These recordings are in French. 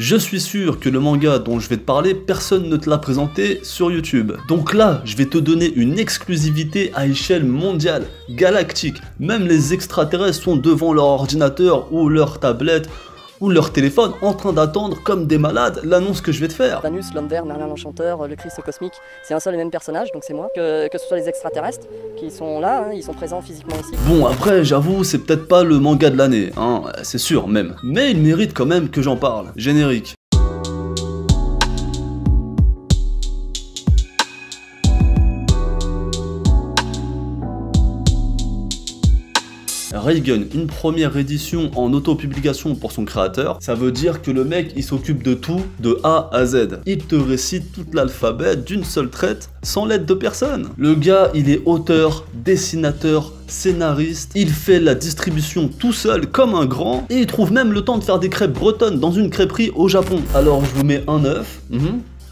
Je suis sûr que le manga dont je vais te parler, personne ne te l'a présenté sur YouTube. Donc là, je vais te donner une exclusivité à échelle mondiale, galactique. Même les extraterrestres sont devant leur ordinateur ou leur tablette ou leur téléphone en train d'attendre comme des malades l'annonce que je vais te faire. Thanos, l'homme vert, Merlin l'enchanteur, le Christ cosmique, c'est un seul et même personnage, donc c'est moi. Que ce soit les extraterrestres qui sont là, hein, ils sont présents physiquement ici. Bon après j'avoue c'est peut-être pas le manga de l'année, hein, c'est sûr même. Mais il mérite quand même que j'en parle. Générique. Reigen, une première édition en auto-publication pour son créateur, ça veut dire que le mec il s'occupe de tout, de A à Z. Il te récite tout l'alphabet d'une seule traite, sans l'aide de personne. Le gars il est auteur, dessinateur, scénariste, il fait la distribution tout seul comme un grand, et il trouve même le temps de faire des crêpes bretonnes dans une crêperie au Japon. Alors je vous mets un œuf,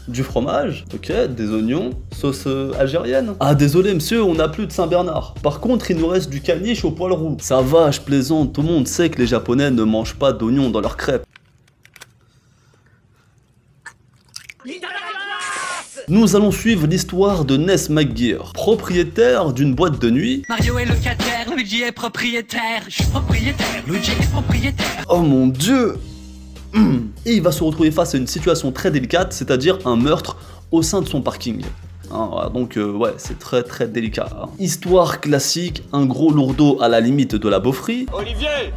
du fromage, ok, des oignons, sauce algérienne. Ah désolé monsieur, on n'a plus de Saint-Bernard. Par contre, il nous reste du caniche au poil roux. Ça va, je plaisante, tout le monde sait que les Japonais ne mangent pas d'oignons dans leurs crêpes. Nous allons suivre l'histoire de Ness McGear, propriétaire d'une boîte de nuit. Mario est locataire, Luigi est propriétaire, je suis propriétaire, Luigi est propriétaire. Oh mon dieu! Et il va se retrouver face à une situation très délicate, c'est-à-dire un meurtre au sein de son parking. Hein, voilà, donc ouais, c'est très délicat. Hein. Histoire classique, un gros lourdeau à la limite de la beaufrie. Olivier,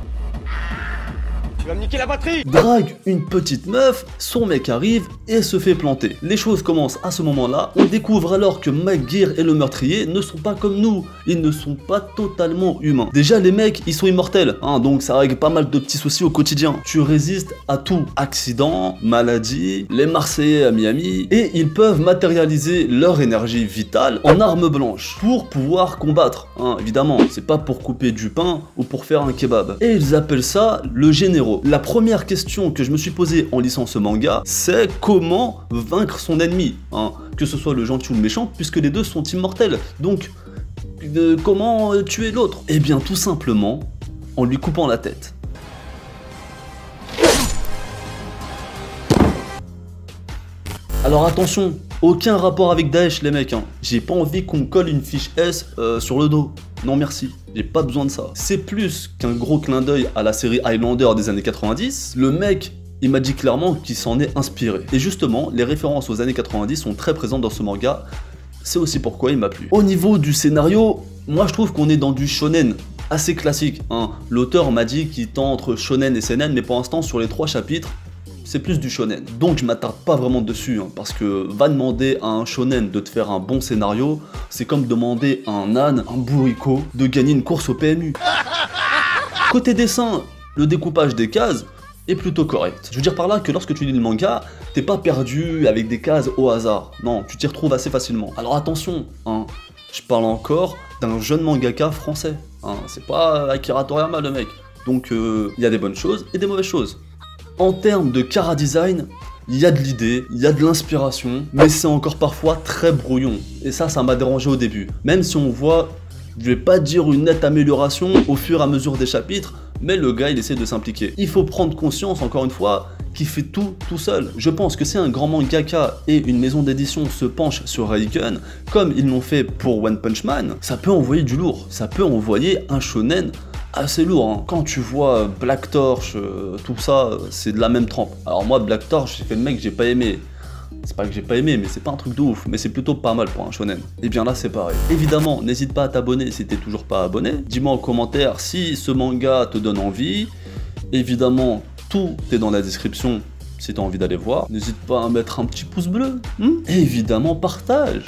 tu vas me niquer la batterie. Drague une petite meuf, son mec arrive et se fait planter. Les choses commencent à ce moment-là. On découvre alors que McGear et le meurtrier ne sont pas comme nous. Ils ne sont pas totalement humains. Déjà les mecs, ils sont immortels, hein, donc ça règle pas mal de petits soucis au quotidien. Tu résistes à tout. Accident, maladie, les Marseillais à Miami. Et ils peuvent matérialiser leur énergie vitale en arme blanche pour pouvoir combattre. Hein, évidemment, c'est pas pour couper du pain ou pour faire un kebab. Et ils appellent ça le généraux. La première question que je me suis posée en lisant ce manga, c'est comment vaincre son ennemi, hein, que ce soit le gentil ou le méchant, puisque les deux sont immortels. Donc, comment tuer l'autre? Eh bien, tout simplement, en lui coupant la tête. Alors attention, aucun rapport avec Daesh les mecs, hein. J'ai pas envie qu'on me colle une fiche S sur le dos. Non merci, j'ai pas besoin de ça. C'est plus qu'un gros clin d'œil à la série Highlander des années 90. Le mec, il m'a dit clairement qu'il s'en est inspiré. Et justement, les références aux années 90 sont très présentes dans ce manga. C'est aussi pourquoi il m'a plu. Au niveau du scénario, moi je trouve qu'on est dans du shonen assez classique. Hein. L'auteur m'a dit qu'il tend entre shonen et seinen, mais pour l'instant sur les 3 chapitres, c'est plus du shonen. Donc je m'attarde pas vraiment dessus, hein, parce que va demander à un shonen de te faire un bon scénario, c'est comme demander à un âne, un bourricot, de gagner une course au PMU. Côté dessin, le découpage des cases est plutôt correct. Je veux dire par là que lorsque tu lis le manga, t'es pas perdu avec des cases au hasard. Non, tu t'y retrouves assez facilement. Alors attention, hein, je parle encore d'un jeune mangaka français. Hein, c'est pas Akira Toriyama le mec. Donc il y a des bonnes choses et des mauvaises choses. En termes de chara design, il y a de l'idée, il y a de l'inspiration, mais c'est encore parfois très brouillon. Et ça m'a dérangé au début. Même si on voit, je vais pas dire une nette amélioration au fur et à mesure des chapitres, mais le gars il essaie de s'impliquer. Il faut prendre conscience, encore une fois, qu'il fait tout seul. Je pense que si un grand mangaka et une maison d'édition se penchent sur Reigen, comme ils l'ont fait pour One Punch Man, ça peut envoyer du lourd. Ça peut envoyer un shonen assez lourd, hein. Quand tu vois Black Torch, tout ça, c'est de la même trempe. Alors moi, Black Torch, j'ai fait le mec que j'ai pas aimé. C'est pas que j'ai pas aimé, mais c'est pas un truc de ouf, mais c'est plutôt pas mal pour un shonen. Et bien là, c'est pareil. Évidemment, n'hésite pas à t'abonner si t'es toujours pas abonné. Dis-moi en commentaire si ce manga te donne envie. Évidemment, tout est dans la description si t'as envie d'aller voir. N'hésite pas à mettre un petit pouce bleu. Et évidemment, partage.